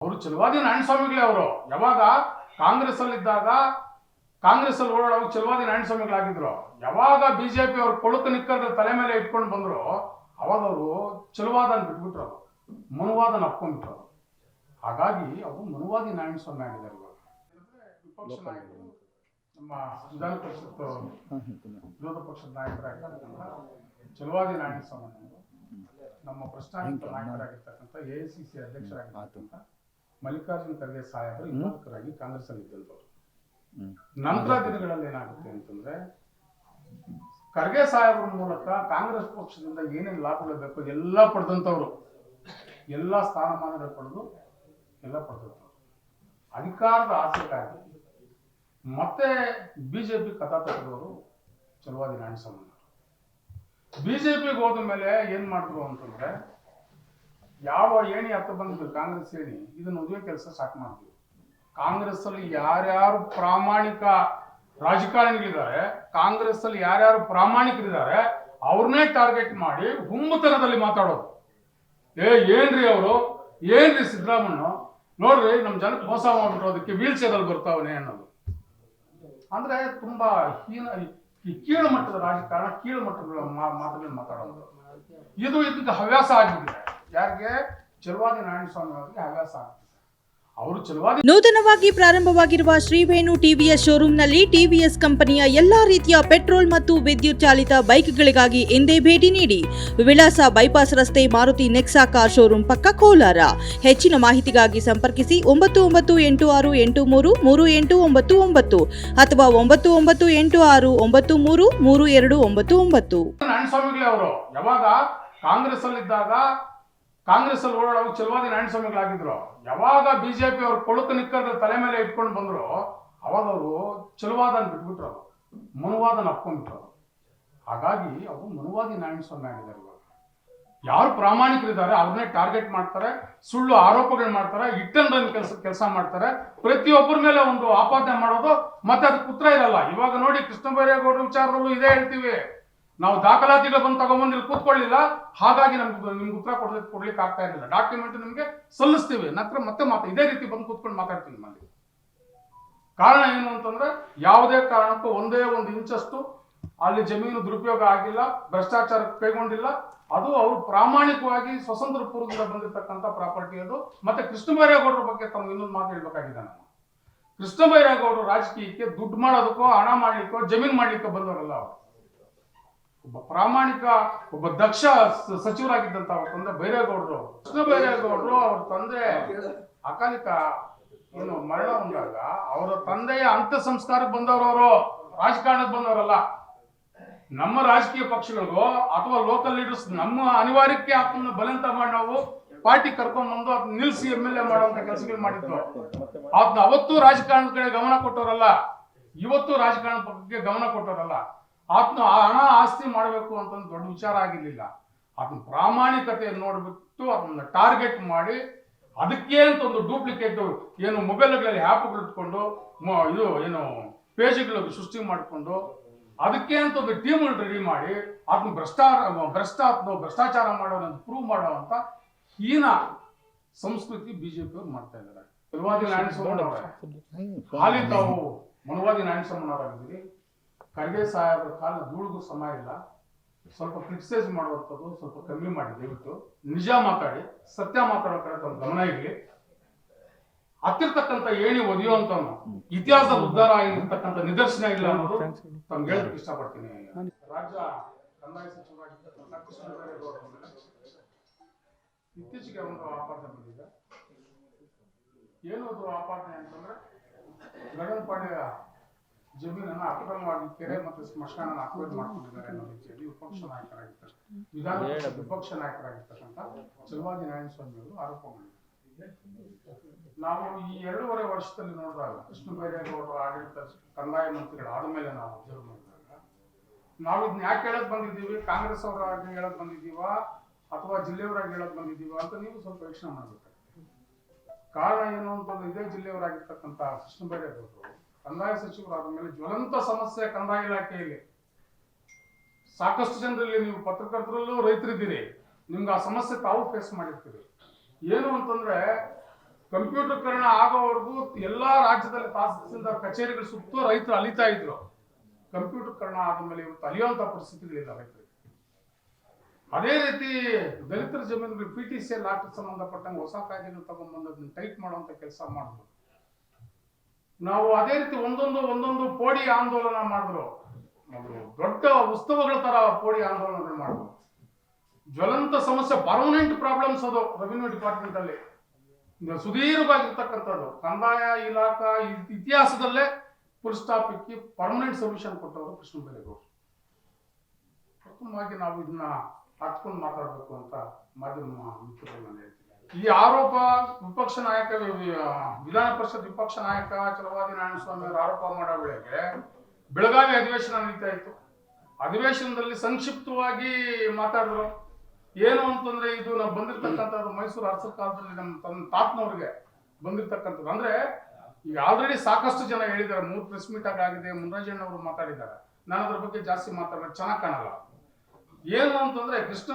ಅವರು ಚಲವಾದಿ ನಾರಾಯಣಸ್ವಾಮಿಗಳೇ. ಅವರು ಯಾವಾಗ ಕಾಂಗ್ರೆಸ್ ಅಲ್ಲಿ ಇದ್ದಾಗ ಕಾಂಗ್ರೆಸ್ ಅಲ್ಲಿ ಓಡಾಡುವಾಗ ಚಲವಾದಿ ನಾರಾಯಣಸ್ವಾಮಿಗಳಾಗಿದ್ರು. ಯಾವಾಗ ಬಿಜೆಪಿ ಅವ್ರು ಕೊಳಕು ನಿಕ್ಕದ ತಲೆ ಮೇಲೆ ಇಟ್ಕೊಂಡು ಬಂದ್ರು ಅವಾಗ ಅವರು ಚಲವಾದನ ಬಿಟ್ಬಿಟ್ರು, ಮನುವಾದನ ಅಪ್ಕೊಂಡ್ಬಿಟ್ರು. ಹಾಗಾಗಿ ಅವರು ಮನುವಾದಿ ನಾರಾಯಣಸ್ವಾಮಿ ಆಗಿದ್ದಾರೆ. ವಿಪಕ್ಷ ನಾಯಕರು ನಮ್ಮ ವಿಧಾನ ಪರಿಷತ್ ವಿರೋಧ ಪಕ್ಷದ ನಾಯಕರಾಗಿರ್ತಕ್ಕಂಥ ಚಲವಾದಿ ನಾರಾಯಣಸ್ವಾಮಿ, ನಮ್ಮ ಪ್ರಶ್ನಾಯುಕ್ತ ನಾಯಕರಾಗಿರ್ತಕ್ಕಂಥ AICC ಅಧ್ಯಕ್ಷರಾಗಿರ್ತಕ್ಕಂಥ ಮಲ್ಲಿಕಾರ್ಜುನ ಖರ್ಗೆ ಸಾಹೇಬರು ಹಿಂಬಾಲಕರಾಗಿ ಕಾಂಗ್ರೆಸ್ ಅಲ್ಲಿ ಇದ್ದಂಥವ್ರು. ನಂತರ ದಿನಗಳಲ್ಲಿ ಏನಾಗುತ್ತೆ ಅಂತಂದ್ರೆ ಖರ್ಗೆ ಸಾಹೇಬರ ಮೂಲಕ ಕಾಂಗ್ರೆಸ್ ಪಕ್ಷದಿಂದ ಏನೇನು ಲಾಭಗಳು ಬೇಕು ಎಲ್ಲ ಪಡೆದಂಥವ್ರು, ಎಲ್ಲ ಸ್ಥಾನಮಾನಗಳು ಪಡೆದು ಎಲ್ಲ ಪಡೆದಂಥವ್ರು. ಅಧಿಕಾರದ ಆಸೆಗಾಗಿ ಮತ್ತೆ ಬಿಜೆಪಿ ಕಥಾ ತೆಗೆದವರು ಚಲವಾದಿ ನಾರಾಯಣಸ್ವಾಮಿ. ಬಿಜೆಪಿಗೆ ಹೋದ ಮೇಲೆ ಏನ್ ಮಾಡಿದ್ರು ಅಂತಂದ್ರೆ ಯಾವ ಏಣಿ ಹತ್ತ ಬಂದಿದ್ರು ಕಾಂಗ್ರೆಸ್ ಏಣಿ, ಇದನ್ನ ಉದ್ಯೋಗ ಕೆಲಸ ಸ್ಟಾರ್ಟ್ ಮಾಡಿದ್ವಿ. ಕಾಂಗ್ರೆಸ್ ಅಲ್ಲಿ ಯಾರ್ಯಾರು ಪ್ರಾಮಾಣಿಕ ರಾಜಕಾರಣಿಗಳಿದ್ದಾರೆ, ಕಾಂಗ್ರೆಸ್ ಅಲ್ಲಿ ಯಾರ್ಯಾರು ಪ್ರಾಮಾಣಿಕರಿದ್ದಾರೆ ಅವ್ರನ್ನೇ ಟಾರ್ಗೆಟ್ ಮಾಡಿ ಹುಮ್ಮತನದಲ್ಲಿ ಮಾತಾಡೋದು. ಏನ್ರಿ ಅವರು, ಏನ್ರಿ ಸಿದ್ದರಾಮಣ್ಣ, ನೋಡ್ರಿ ನಮ್ ಜನಕ್ಕೆ ಮೋಸ ಮಾಡ್ಬಿಟ್ರು, ಅದಕ್ಕೆ ವೀಲ್ ಚೇರ್ ಅಲ್ಲಿ ಬರ್ತಾವನೆ ಅನ್ನೋದು. ಅಂದ್ರೆ ತುಂಬಾ ಕೀಳು ಮಟ್ಟದ ರಾಜಕಾರಣ, ಕೀಳು ಮಟ್ಟದ ಮಾತುಗಳನ್ನು ಮಾತಾಡೋದು. ಇದಕ್ಕೆ ಹವ್ಯಾಸ ಆಗಿದೆ. ಯಾರಿಗೆ? ಚಲವಾದಿ ನಾರಾಯಣಸ್ವಾಮಿ ಅವರಿಗೆ ಹವ್ಯಾಸ ಆಗಿದೆ. ಅವರು ಚಲವಾದಿ. ನೂತನವಾಗಿ ಪ್ರಾರಂಭವಾಗಿರುವ ಶ್ರೀವೇಣು ಟಿವಿಎಸ್ ಶೋರೂಮ್ನಲ್ಲಿ ಟಿವಿಎಸ್ ಕಂಪನಿಯ ಎಲ್ಲಾ ರೀತಿಯ ಪೆಟ್ರೋಲ್ ಮತ್ತು ವಿದ್ಯುತ್ ಚಾಲಿತ ಬೈಕ್ಗಳಿಗಾಗಿ ಎಂದೇ ಭೇಟಿ ನೀಡಿ. ವಿಳಾಸ ಬೈಪಾಸ್ ರಸ್ತೆ, ಮಾರುತಿ ನೆಕ್ಸಾ ಕಾರ್ ಶೋರೂಮ್ ಪಕ್ಕ, ಕೋಲಾರ. ಹೆಚ್ಚಿನ ಮಾಹಿತಿಗಾಗಿ ಸಂಪರ್ಕಿಸಿ 9986833899 ಅಥವಾ 9986933299. ನಾರಾಯಣಸ್ವಾಮಿಗಳೇ ಅವರು ಯಾವಾಗ ಕಾಂಗ್ರೆಸ್ ಅಲ್ಲಿ ಇದ್ದಾಗ ಕಾಂಗ್ರೆಸ್ ಅಲ್ಲಿ ಓಡಾಡುವಾಗ ಚಲವಾದಿ ನಾರಾಯಣಸ್ವಾಮಿಗಳಾಗಿದ್ರು. ಯಾವಾಗ ಬಿಜೆಪಿ ಅವ್ರು ಕೊಳಕು ನಿಕ್ಕದ ತಲೆ ಮೇಲೆ ಇಟ್ಕೊಂಡು ಬಂದ್ರು ಅವಾಗ ಅವರು ಚಲವಾದನ ಬಿಟ್ಬಿಟ್ರು, ಮನುವಾದನ ಅಪ್ಕೊಂಡ್ಬಿಟ್ರು. ಹಾಗಾಗಿ ಅವರು ಮನುವಾದಿ ನಾರಾಯಣಸ್ವಾಮಿ ಆಗಿದ್ದಾರೆ. ಯಾರು ಪ್ರಾಮಾಣಿಕರಿದ್ದಾರೆ ಅವ್ರನ್ನೇ ಟಾರ್ಗೆಟ್ ಮಾಡ್ತಾರೆ, ಸುಳ್ಳು ಆರೋಪಗಳು ಮಾಡ್ತಾರೆ, ಇಟ್ಟಂದ್ರೆ ಕೆಲಸ ಮಾಡ್ತಾರೆ. ಪ್ರತಿಯೊಬ್ಬರ ಮೇಲೆ ಒಂದು ಆಪಾದನೆ ಮಾಡೋದು, ಮತ್ತೆ ಅದಕ್ಕೆ ಉತ್ತರ ಇರಲ್ಲ. ಇವಾಗ ನೋಡಿ ಕೃಷ್ಣ ಬೈರೇಗೌಡರ ವಿಚಾರದಲ್ಲೂ ಇದೇ ಹೇಳ್ತೀವಿ, ನಾವು ದಾಖಲಾತಿಗಳು ಬಂದು ತಗೊಂಡ್ಬಂದು ಇಲ್ಲಿ ಕೂತ್ಕೊಳ್ಳಿಲ್ಲ, ಹಾಗಾಗಿ ನಿಮ್ಗೆ ಉತ್ತರ ಕೊಡ್ಲಿಕ್ಕೆ ಆಗ್ತಾ ಇರಲಿಲ್ಲ. ಡಾಕ್ಯುಮೆಂಟ್ ನಿಮ್ಗೆ ಸಲ್ಲಿಸ್ತೀವಿ, ನಂತರ ಮತ್ತೆ ಇದೇ ರೀತಿ ಬಂದು ಕೂತ್ಕೊಂಡು ಮಾತಾಡ್ತೀವಿ ನಿಮ್ಮಲ್ಲಿ. ಕಾರಣ ಏನು ಅಂತಂದ್ರೆ ಯಾವುದೇ ಕಾರಣಕ್ಕೂ ಒಂದೇ ಒಂದು ಇಂಚಷ್ಟು ಅಲ್ಲಿ ಜಮೀನು ದುರುಪಯೋಗ ಆಗಿಲ್ಲ, ಭ್ರಷ್ಟಾಚಾರ ಕೈಗೊಂಡಿಲ್ಲ. ಅದು ಅವರು ಪ್ರಾಮಾಣಿಕವಾಗಿ ಸ್ವತಂತ್ರ ಪೂರ್ವದಿಂದ ಬಂದಿರತಕ್ಕಂಥ ಪ್ರಾಪರ್ಟಿ ಅದು. ಮತ್ತೆ ಕೃಷ್ಣ ಬೈರೇಗೌಡರ ಬಗ್ಗೆ ತಮ್ಗೆ ಇನ್ನೊಂದು ಮಾತು ಹೇಳ್ಬೇಕಾಗಿದೆ. ನಾನು ಕೃಷ್ಣ ಬೈರೇಗೌಡರು ರಾಜಕೀಯಕ್ಕೆ ದುಡ್ಡು ಮಾಡೋದಕ್ಕೋ ಹಣ ಮಾಡ್ಲಿಕ್ಕೋ ಜಮೀನು ಮಾಡ್ಲಿಕ್ಕೋ ಬಂದವರಲ್ಲ. ಅವರು ಒಬ್ಬ ಪ್ರಾಮಾಣಿಕ, ಒಬ್ಬ ದಕ್ಷ ಸಚಿವರಾಗಿದ್ದಂತ ಅವ್ರ ತಂದೆ ಬೈರೇಗೌಡರು. ಕೃಷ್ಣ ಬೈರೇಗೌಡರು ಅವ್ರ ತಂದೆ ಅಕಾಲಿಕ ಏನು ಮರಣ ಹೊಂದಾಗ ಅವರ ತಂದೆಯ ಅಂತ್ಯ ಸಂಸ್ಕಾರಕ್ಕೆ ಬಂದವರು, ಅವರು ರಾಜಕಾರಣಕ್ಕೆ ಬಂದವರಲ್ಲ. ನಮ್ಮ ರಾಜಕೀಯ ಪಕ್ಷಗಳಿಗೂ ಅಥವಾ ಲೋಕಲ್ ಲೀಡರ್ಸ್ ನಮ್ಮ ಅನಿವಾರ್ಯಕ್ಕೆ ಆತನ ಬಲಂತ ಮಾಡಿ ನಾವು ಪಾರ್ಟಿ ಕರ್ಕೊಂಡ್ ಬಂದು ಅದನ್ನ ನಿಲ್ಸಿ MLA ಮಾಡುವಂತ ಕೆಲಸಗಳು ಮಾಡಿದ್ರು. ಆತನ ಅವತ್ತು ರಾಜಕಾರಣದ ಕಡೆ ಗಮನ ಕೊಟ್ಟವರಲ್ಲ, ಇವತ್ತು ರಾಜಕಾರಣದ ಬಗ್ಗೆ ಗಮನ ಕೊಟ್ಟವರಲ್ಲ. ಆತನ ಹಣ ಆಸ್ತಿ ಮಾಡಬೇಕು ಅಂತ ದೊಡ್ಡ ವಿಚಾರ ಆಗಿರ್ಲಿಲ್ಲ. ಆತನ ಪ್ರಾಮಾಣಿಕತೆಯನ್ನು ನೋಡ್ಬಿಟ್ಟು ಅದನ್ನ ಟಾರ್ಗೆಟ್ ಮಾಡಿ ಅದಕ್ಕೆ ಅಂತ ಒಂದು ಡೂಪ್ಲಿಕೇಟ್ ಏನು ಮೊಬೈಲ್ಗಳಲ್ಲಿ ಆ್ಯಪ್ಗಳು ಇಟ್ಕೊಂಡು ಇದು ಏನು ಪೇಜ್ಗಳು ಸೃಷ್ಟಿ ಮಾಡಿಕೊಂಡು ಅದಕ್ಕೆ ಅಂತ ಒಂದು ಟೀಮ್ ರೆಡಿ ಮಾಡಿ ಅದನ್ನ ಭ್ರಷ್ಟಾಚಾರ ಮಾಡೋದಂತ ಪ್ರೂವ್ ಮಾಡುವಂತ ಹೀನ ಸಂಸ್ಕೃತಿ ಬಿಜೆಪಿ ಅವ್ರು ಮಾಡ್ತಾ ಇದ್ದಾರೆ. ಚಲವಾದಿ ನಾರಾಯಣಸ್ವಾಮಿ ಹಾಲಿ ತಾವು ಮನುವಾದಿ ನಾರಾಯಣಸ್ವಾಮಿ ಅವರಾಗಿದ್ದೀರಿ. ಖರ್ಗೆ ಸಾಹೇಬರ ಕಾಲ ಧೂಳಿಗೂ ಸಮ ಇಲ್ಲ. ಸ್ವಲ್ಪ ಕ್ರಿಟಿಸೈಸ್ ಮಾಡುವಂಥದ್ದು ಸ್ವಲ್ಪ ಕಮ್ಮಿ ಮಾಡಿ, ದಯವಿಟ್ಟು ನಿಜ ಮಾತಾಡಿ, ಸತ್ಯ ಮಾತಾಡೋ ಕಡೆ ತಮ್ಮ ಗಮನ ಇರಲಿ. ಹತ್ತಿರ್ತಕ್ಕಂಥ ಏಣಿ ಒದೆಯುವಂತವನು ಇತಿಹಾಸದ ಉದ್ಧಾರ ಆಗಿರ್ತಕ್ಕಂಥ ನಿದರ್ಶನ ಇಲ್ಲ ಅನ್ನೋದು ತಮ್ಗೆ ಹೇಳಕ್ಕೆ ಇಷ್ಟಪಡ್ತೀನಿ. ರಾಜ್ಯ ಕಂದಾಯ ಸಚಿವರಾಗಿರ್ತಕ್ಕಂಥ ಕೃಷ್ಣ ಬೈರೇಗೌಡರ ಮೇಲೆ ಇತ್ತೀಚೆಗೆ ಒಂದು ಆಪಾದನೆ ಬಂದಿದೆ. ಏನು ಅದು ಆಪಾದನೆ ಅಂತಂದ್ರೆ ಗಗನಪಾಳ್ಯ ಜಮೀನನ್ನು ಅಕ್ರಮವಾಗಿ ಕೆರೆ ಮತ್ತು ಸ್ಮಶಾನ ಅಕ್ವೈರ್ ಮಾಡ್ಕೊಂಡಿದ್ದಾರೆ ಅನ್ನೋ ರೀತಿಯಲ್ಲಿ ವಿಪಕ್ಷ ನಾಯಕರಾಗಿರ್ತಕ್ಕಂಥ ಚಲವಾದಿ ನಾರಾಯಣಸ್ವಾಮಿ ಅವರು ಆರೋಪ ಮಾಡಿದ್ದಾರೆ. ನಾವು ಈ 2.5 ವರ್ಷದಲ್ಲಿ ನೋಡಿದಾಗ ಕೃಷ್ಣ ಬೈರೇಗೌಡರು ಆಡಳಿತ ಕಂದಾಯ ಮಂತ್ರಿಗಳಾದ ಮೇಲೆ ನಾವು ಅಬ್ಸರ್ವ್ ಮಾಡಿದಾಗ ನಾವು ಇದನ್ನ ಯಾಕೆ ಹೇಳಕ್ ಬಂದಿದ್ದೀವಿ, ಕಾಂಗ್ರೆಸ್ ಅವರಾಗಿ ಹೇಳಕ್ ಬಂದಿದ್ದೀವ ಅಥವಾ ಜಿಲ್ಲೆಯವರಾಗಿ ಹೇಳಕ್ ಬಂದಿದ್ದೀವ ಅಂತ ನೀವು ಸ್ವಲ್ಪ ಯೋಚನೆ ಮಾಡಬೇಕಾಗ್ತದೆ. ಕಾರಣ ಏನು ಅಂತಂದ್ರೆ ಇದೇ ಜಿಲ್ಲೆಯವರಾಗಿರ್ತಕ್ಕಂಥ ಕೃಷ್ಣ ಬೈರೇಗೌಡರು ಕಂದಾಯ ಸಚಿವರಾದ ಮೇಲೆ ಜ್ವಲಂತ ಸಮಸ್ಯೆ ಕಂದಾಯ ಇಲಾಖೆಯಲ್ಲಿ ಸಾಕಷ್ಟು ಜನರಲ್ಲಿ, ನೀವು ಪತ್ರಕರ್ತರಲ್ಲೂ ರೈತರಿದ್ದೀರಿ, ನಿಮ್ಗೆ ಆ ಸಮಸ್ಯೆ ತಾವು ಫೇಸ್ ಮಾಡಿರ್ತೀರಿ. ಏನು ಅಂತಂದ್ರೆ ಕಂಪ್ಯೂಟರ್ಕರಣ ಆಗೋವರೆಗೂ ಎಲ್ಲಾ ರಾಜ್ಯದಲ್ಲಿ ತಹಸೀಲ್ದಾರ್ ಕಚೇರಿಗಳ ಸುತ್ತ ರೈತರು ಅಲಿತಾ ಇದ್ರು. ಕಂಪ್ಯೂಟರ್ಕರಣ ಆದ್ಮೇಲೆ ಇವತ್ತು ಅಲಿಯುವಂತ ಪರಿಸ್ಥಿತಿಗಳಿಲ್ಲ ರೈತರಿಗೆ. ಅದೇ ರೀತಿ ದಲಿತರ ಜಮೀನುಗಳು PTCL ಆಕ್ಟ್ ಸಂಬಂಧಪಟ್ಟಂಗೆ ಹೊಸ ಕಾಯ್ದೆಗಳು ತಗೊಂಡ್ಬಂದು ಟೈಟ್ ಮಾಡುವಂತ ಕೆಲಸ ಮಾಡಿದ್ರು. ನಾವು ಅದೇ ರೀತಿ ಒಂದೊಂದು ಪೋಡಿ ಆಂದೋಲನ ಮಾಡಿದ್ರು. ದೊಡ್ಡ ಉತ್ಸವಗಳ ತರ ಪೋಡಿ ಆಂದೋಲನಗಳು ಮಾಡಿದ್ರು. ಜ್ವಲಂತ ಸಮಸ್ಯೆ, ಪರ್ಮನೆಂಟ್ ಪ್ರಾಬ್ಲಮ್ಸ್ ಅದು ರೆವಿನ್ಯೂ ಡಿಪಾರ್ಟ್ಮೆಂಟ್ ಅಲ್ಲಿ ಸುದೀರ್ಘವಾಗಿರ್ತಕ್ಕಂಥದ್ದು. ಕಂದಾಯ ಇಲಾಖಾ ಇತಿಹಾಸದಲ್ಲೇ ಫುಲ್ ಸ್ಟಾಪ್ ಇಕ್ಕಿ ಪರ್ಮನೆಂಟ್ ಸೊಲ್ಯೂಷನ್ ಕೊಟ್ಟವರು ಕೃಷ್ಣ ಬೈರೇಗೌಡರು. ಪ್ರಥಮವಾಗಿ ನಾವು ಇದನ್ನ ಹತ್ಕೊಂಡು ಮಾತಾಡಬೇಕು ಅಂತ ಮಾಧ್ಯಮ ಮಿತ್ರರು ನಾನು ಹೇಳ್ತೀನಿ. ಈ ಆರೋಪ ವಿಪಕ್ಷ ನಾಯಕ, ವಿಧಾನ ಪರಿಷತ್ ವಿಪಕ್ಷ ನಾಯಕ ಚಲವಾದಿ ನಾರಾಯಣಸ್ವಾಮಿ ಅವರು ಆರೋಪ ಮಾಡೋ ವೇಳೆಗೆ ಬೆಳಗಾವಿ ಅಧಿವೇಶನ ನಡೀತಾ ಇತ್ತು. ಅಧಿವೇಶನದಲ್ಲಿ ಸಂಕ್ಷಿಪ್ತವಾಗಿ ಮಾತಾಡಿದ್ರು. ಏನು ಅಂತಂದ್ರೆ, ಇದು ನಾವು ಬಂದಿರ್ತಕ್ಕಂಥದ್ದು ಮೈಸೂರು ಅರಸರ ಕಾಲದಲ್ಲಿ ನಮ್ಮ ತಾತನವ್ರಿಗೆ ಬಂದಿರ್ತಕ್ಕಂಥದ್ದು. ಅಂದ್ರೆ ಈಗ ಆಲ್ರೆಡಿ ಸಾಕಷ್ಟು ಜನ ಹೇಳಿದ್ದಾರೆ, 3 ಪ್ರೆಸ್ ಮೀಟ್ ಆಗಿದೆ, ಮುನ್ರಾಜಣ್ಣವರು ಮಾತಾಡಿದ್ದಾರೆ. ನಾನು ಅದ್ರ ಬಗ್ಗೆ ಜಾಸ್ತಿ ಮಾತಾಡೋದು ಚೆನ್ನಾಗಿ ಕಾಣಲ್ಲ. ಏನು ಅಂತಂದ್ರೆ, ಕೃಷ್ಣ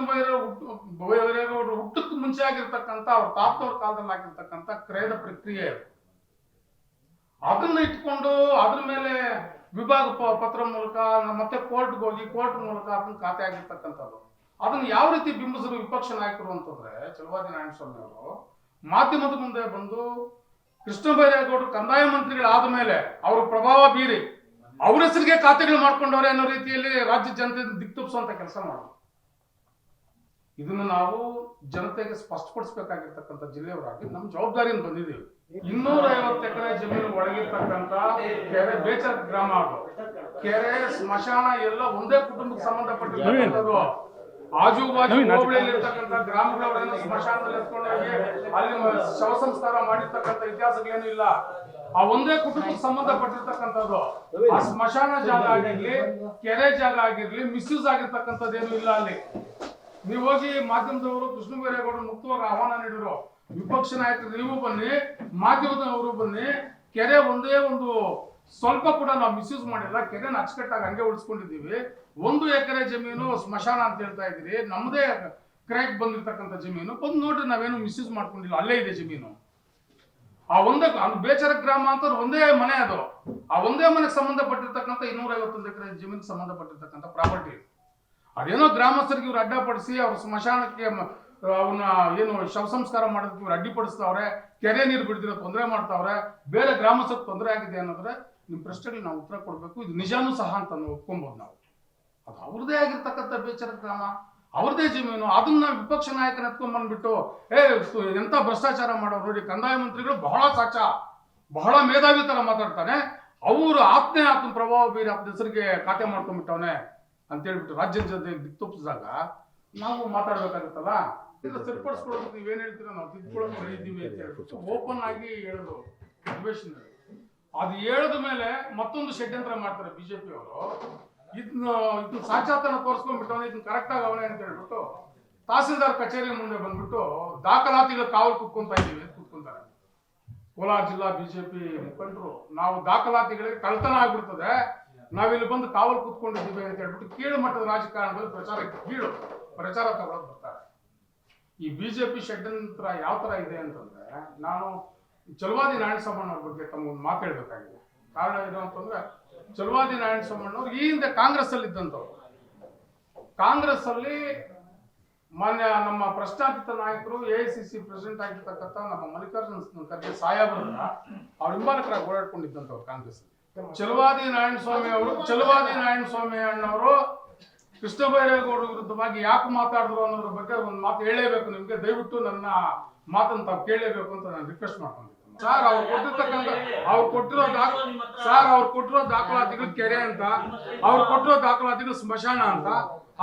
ಬೈರೇಗೌಡರು ಹುಟ್ಟಕ್ಕೆ ಮುಂಚೆ ಆಗಿರ್ತಕ್ಕಂಥ ಅವ್ರ ತಾತನವ್ರ ಕಾಲದಲ್ಲಿ ಆಗಿರ್ತಕ್ಕಂಥ ಕ್ರಯದ ಪ್ರಕ್ರಿಯೆ, ಅದನ್ನ ಇಟ್ಕೊಂಡು ಅದ್ರ ಮೇಲೆ ವಿಭಾಗ ಪತ್ರ ಮೂಲಕ ಮತ್ತೆ ಕೋರ್ಟ್ಗೆ ಹೋಗಿ ಕೋರ್ಟ್ ಮೂಲಕ ಅದನ್ನ ಖಾತೆ ಆಗಿರ್ತಕ್ಕಂಥದ್ದು. ಅದನ್ನ ಯಾವ ರೀತಿ ಬಿಂಬಿಸಿದ್ರು ವಿಪಕ್ಷ ನಾಯಕರು ಅಂತಂದ್ರೆ, ಚಲವಾದಿ ನಾರಾಯಣಸ್ವಾಮಿ ಅವರು ಮಾಧ್ಯಮದ ಮುಂದೆ ಬಂದು ಕೃಷ್ಣ ಬೈರೇಗೌಡರು ಕಂದಾಯ ಮಂತ್ರಿಗಳಾದ ಮೇಲೆ ಅವರು ಪ್ರಭಾವ ಬೀರಿ ಅವ್ರ ಹೆಸರಿಗೆ ಖಾತೆಗಳು ಮಾಡ್ಕೊಂಡವ್ರೆ ಅನ್ನೋ ರೀತಿಯಲ್ಲಿ ರಾಜ್ಯ ಜನತೆ ದಿಕ್ತಪ್ಪಿಸುವಂತ ಕೆಲಸ ಮಾಡೋದು. ಇದನ್ನ ನಾವು ಜನತೆಗೆ ಸ್ಪಷ್ಟಪಡಿಸಬೇಕಾಗಿರ್ತಕ್ಕಂಥ ಜಿಲ್ಲೆಯವರಾಗಿ ನಮ್ಮ ಜವಾಬ್ದಾರಿಯಿಂದ ಬಂದಿದ್ದೀವಿ. 250 ಎಕರೆ ಜಮೀನು ಒಳಗಿರ್ತಕ್ಕಂಥ ಕೆರೆ, ಬೇಚರ್ ಗ್ರಾಮ, ಅದು ಕೆರೆ, ಸ್ಮಶಾನ ಎಲ್ಲ ಒಂದೇ ಕುಟುಂಬಕ್ಕೆ ಸಂಬಂಧಪಟ್ಟಿರ್ತಕ್ಕಂಥದ್ದು. ಆಜುಬಾಜು ಹೋಬಳಿಯಲ್ಲಿ ಇರ್ತಕ್ಕಂಥ ಗ್ರಾಮಗಳವರೇನು ಸ್ಮಶಾನದಲ್ಲಿ ಎತ್ಕೊಂಡೋಗಿ ಅಲ್ಲಿ ಶವ ಸಂಸ್ಕಾರ ಮಾಡಿರ್ತಕ್ಕಂಥ ಇತಿಹಾಸಗಳೇನು ಇಲ್ಲ. ಆ ಒಂದೇ ಕುಟುಂಬಕ್ಕೆ ಸಂಬಂಧಪಟ್ಟಿರ್ತಕ್ಕಂಥದ್ದು. ಆ ಸ್ಮಶಾನ ಜಾಗ ಆಗಿರ್ಲಿ, ಕೆರೆ ಜಾಗ ಆಗಿರ್ಲಿ, ಮಿಸ್ಯೂಸ್ ಆಗಿರ್ತಕ್ಕಂಥದ್ದೇನು ಇಲ್ಲ ಅಲ್ಲಿ. ನೀವು ಹೋಗಿ ಮಾಧ್ಯಮದವರು ಕೃಷ್ಣ ಬೈರೇಗೌಡರು ಮುಕ್ತವಾಗಿ ಆಹ್ವಾನ ನೀಡಿದ್ರು. ವಿಪಕ್ಷ ನಾಯಕರು ನೀವು ಬನ್ನಿ, ಮಾಧ್ಯಮದವರು ಬನ್ನಿ, ಕೆರೆ ಒಂದೇ ಒಂದು ಸ್ವಲ್ಪ ಕೂಡ ನಾವು ಮಿಸ್ಯೂಸ್ ಮಾಡಿಲ್ಲ, ಕೆರೆನ ಅಚ್ಚುಕಟ್ಟಾಗಿ ಹಂಗೆ ಉಳಿಸ್ಕೊಂಡಿದ್ದೀವಿ. 1 ಎಕರೆ ಜಮೀನು ಸ್ಮಶಾನ ಅಂತ ಹೇಳ್ತಾ ಇದ್ದೀರಿ, ನಮ್ಮದೇ ಕ್ರ್ಯಾಕ್ ಬಂದಿರ್ತಕ್ಕಂಥ ಜಮೀನು ಬಂದು ನೋಡ್ರಿ, ನಾವೇನು ಮಿಸ್ಯೂಸ್ ಮಾಡ್ಕೊಂಡಿಲ್ಲ, ಅಲ್ಲೇ ಇದೆ ಜಮೀನು. ಆ ಒಂದೇ ಬೇಚರ ಗ್ರಾಮ ಅಂತ ಒಂದೇ ಮನೆ, ಅದು ಆ ಒಂದೇ ಮನೆಗೆ ಸಂಬಂಧಪಟ್ಟಿರ್ತಕ್ಕಂಥ 251 ಎಕರೆ ಜಮೀನಿಗೆ ಸಂಬಂಧಪಟ್ಟಿರ್ತಕ್ಕಂಥ ಪ್ರಾಪರ್ಟಿ. ಅದೇನೋ ಗ್ರಾಮಸ್ಥರಿಗೆ ಇವ್ರು ಅಡ್ಡಪಡಿಸಿ ಅವ್ರ ಸ್ಮಶಾನಕ್ಕೆ ಅವನ್ನ ಏನು ಶವ ಸಂಸ್ಕಾರ ಮಾಡೋದಕ್ಕೆ ಇವ್ರು ಅಡ್ಡಿಪಡಿಸ್ತಾವ್ರೆ, ಕೆರೆ ನೀರು ಬಿಡ್ದಿರೋ ತೊಂದರೆ ಮಾಡ್ತಾವ್ರೆ, ಬೇರೆ ಗ್ರಾಮಸ್ಥರಿಗೆ ತೊಂದರೆ ಆಗಿದೆ ಅನ್ನೋದ್ರೆ ನಿಮ್ ಪ್ರಶ್ನೆಗಳಿಗೆ ನಾವು ಉತ್ತರ ಕೊಡ್ಬೇಕು. ಇದು ನಿಜಾನೂ ಸಹ ಅಂತ ಒಪ್ಕೊಬಹುದು ನಾವು. ಅದು ಅವ್ರದೇ ಆಗಿರ್ತಕ್ಕಂಥ ಬೇಚರ ಗ್ರಾಮ, ಅವ್ರದೇ ಜಮೀನು. ಅದನ್ನ ವಿಪಕ್ಷ ನಾಯಕನ ಎತ್ಕೊಂಡ್ ಬಂದ್ಬಿಟ್ಟು ಎಂತ ಭ್ರಷ್ಟಾಚಾರ ಮಾಡೋರು ನೋಡಿ, ಕಂದಾಯ ಮಂತ್ರಿಗಳು ಬಹಳ ಸಾಚ, ಬಹಳ ಮೇಧಾವಿ ತರ ಮಾತಾಡ್ತಾನೆ, ಅವರು ಆತನ ಪ್ರಭಾವ ಬೀರಿ ಆತನ ಹೆಸರಿಗೆ ಖಾತೆ ಮಾಡ್ಕೊಂಡ್ಬಿಟ್ಟವನೆ ಅಂತ ಹೇಳ್ಬಿಟ್ಟು ರಾಜ್ಯದ ಜೊತೆ ದಿಕ್ತಪ್ಪಿಸಿದಾಗ ನಾವು ಮಾತಾಡ್ಬೇಕಾಗುತ್ತಲ್ಲ. ಸರಿಪಡಿಸ್ಕೊಡೋದು ನೀವೇನ್ ಹೇಳ್ತೀರ, ನಾವು ತಿದ್ಕೊಳ್ಳೋದು ಹೇಳಿದ್ದೀವಿ ಅಂತ ಹೇಳ್ಬಿಟ್ಟು ಓಪನ್ ಆಗಿ ಹೇಳಿದ್ರು ಅಧಿವೇಶನದಲ್ಲಿ. ಅದು ಹೇಳಿದ ಮೇಲೆ ಮತ್ತೊಂದು ಷಡ್ಯಂತ್ರ ಮಾಡ್ತಾರೆ ಬಿಜೆಪಿ ಅವರು. ಇದನ್ನ ಸಾಚಾತನ ತೋರಿಸ್ಕೊಂಡ್ಬಿಟ್ಟವನೇ, ಇದನ್ನ ಕರೆಕ್ಟ್ ಆಗಿ ಅವನೇ ಅಂತ ಹೇಳ್ಬಿಟ್ಟು ತಹಸೀಲ್ದಾರ್ ಕಚೇರಿ ಮುಂದೆ ಬಂದ್ಬಿಟ್ಟು ದಾಖಲಾತಿಗಳ ಕಾವಲು ಕುತ್ಕೊಂತಾ ಇದೀವಿ ಅಂತ ಕುತ್ಕೊಂತಾರೆ. ಕೋಲಾರ ಜಿಲ್ಲಾ ಬಿಜೆಪಿ ಮುಖಂಡರು, ನಾವು ದಾಖಲಾತಿಗಳಿಗೆ ಕಳ್ತನ ಆಗ್ಬಿಡ್ತದೆ, ನಾವಿಲ್ಲಿ ಬಂದು ಕಾವಲು ಕುತ್ಕೊಂಡಿದ್ದೀವಿ ಅಂತ ಹೇಳ್ಬಿಟ್ಟು ಕೀಳು ಮಟ್ಟದ ರಾಜಕಾರಣದಲ್ಲಿ ಪ್ರಚಾರ ತಗೊಳ್ಳೋದು ಬರ್ತಾರೆ. ಈ ಬಿಜೆಪಿ ಷಡ್ಯಂತ್ರ ಯಾವ ತರ ಇದೆ ಅಂತಂದ್ರೆ, ನಾನು ಚಲವಾದಿ ನಾರಾಯಣಸ್ವಾಮಣ್ಣವ್ರ ಬಗ್ಗೆ ತಮಗೊಂದು ಮಾತು ಹೇಳ್ಬೇಕಾಗಿದೆ. ಕಾರಣ ಏನು ಅಂತಂದ್ರೆ, ಚಲವಾದಿ ನಾರಾಯಣಸ್ವಾಮಣ್ಣವ್ರು ಈ ಹಿಂದೆ ಕಾಂಗ್ರೆಸ್ ಅಲ್ಲಿ ಇದ್ದಂಥವ್ರು. ಕಾಂಗ್ರೆಸ್ ಅಲ್ಲಿ ಮಾನ್ಯ ನಮ್ಮ ಪ್ರಶ್ನಾತೀತ ನಾಯಕರು, AICC ಪ್ರೆಸಿಡೆಂಟ್ ಆಗಿರ್ತಕ್ಕಂಥ ನಮ್ಮ ಮಲ್ಲಿಕಾರ್ಜುನ ಖರ್ಗೆ ಸಾಹೇಬರನ್ನ ಅವ್ರ ಹಿಂಬಾಲಕರಾಗಿ ಓಡಾಡ್ಕೊಂಡಿದ್ದಂಥವ್ರು ಕಾಂಗ್ರೆಸ್. ಚಲವಾದಿ ನಾರಾಯಣಸ್ವಾಮಿ ಅಣ್ಣವರು ಕೃಷ್ಣ ಬೈರೇಗೌಡರ ವಿರುದ್ಧವಾಗಿ ಯಾಕೆ ಮಾತಾಡಿದ್ರು ಅನ್ನೋದ್ರ ಬಗ್ಗೆ ಒಂದು ಮಾತು ಹೇಳಲೇಬೇಕು ನಿಮ್ಗೆ. ದಯವಿಟ್ಟು ನನ್ನ ಮಾತನ್ನು ತಾವು ಕೇಳಲೇಬೇಕು ಅಂತ ನಾನು ರಿಕ್ವೆಸ್ಟ್ ಮಾಡ್ಕೊಂಡಿದ್ದೀನಿ. ಸರ್, ಅವ್ರು ಕೊಟ್ಟಿರೋ ದಾಖಲಾತಿಗಳು ಕೆರೆ ಅಂತ, ಅವ್ರು ಕೊಟ್ಟಿರೋ ದಾಖಲಾತಿಗಳು ಸ್ಮಶಾನ ಅಂತ.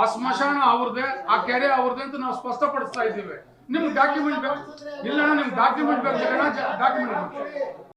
ಆ ಸ್ಮಶಾನ ಅವ್ರದೇ, ಆ ಕೆರೆ ಅವ್ರದೇ ಅಂತ ನಾವು ಸ್ಪಷ್ಟಪಡಿಸ್ತಾ ಇದ್ದೀವಿ. ನಿಮ್ಗೆ ಡಾಕ್ಯುಮೆಂಟ್ ಬೇಕು ಇಲ್ಲ, ನಿಮ್ಗೆ ಡಾಕ್ಯುಮೆಂಟ್ ಬೇಕು, ಡಾಕ್ಯುಮೆಂಟ್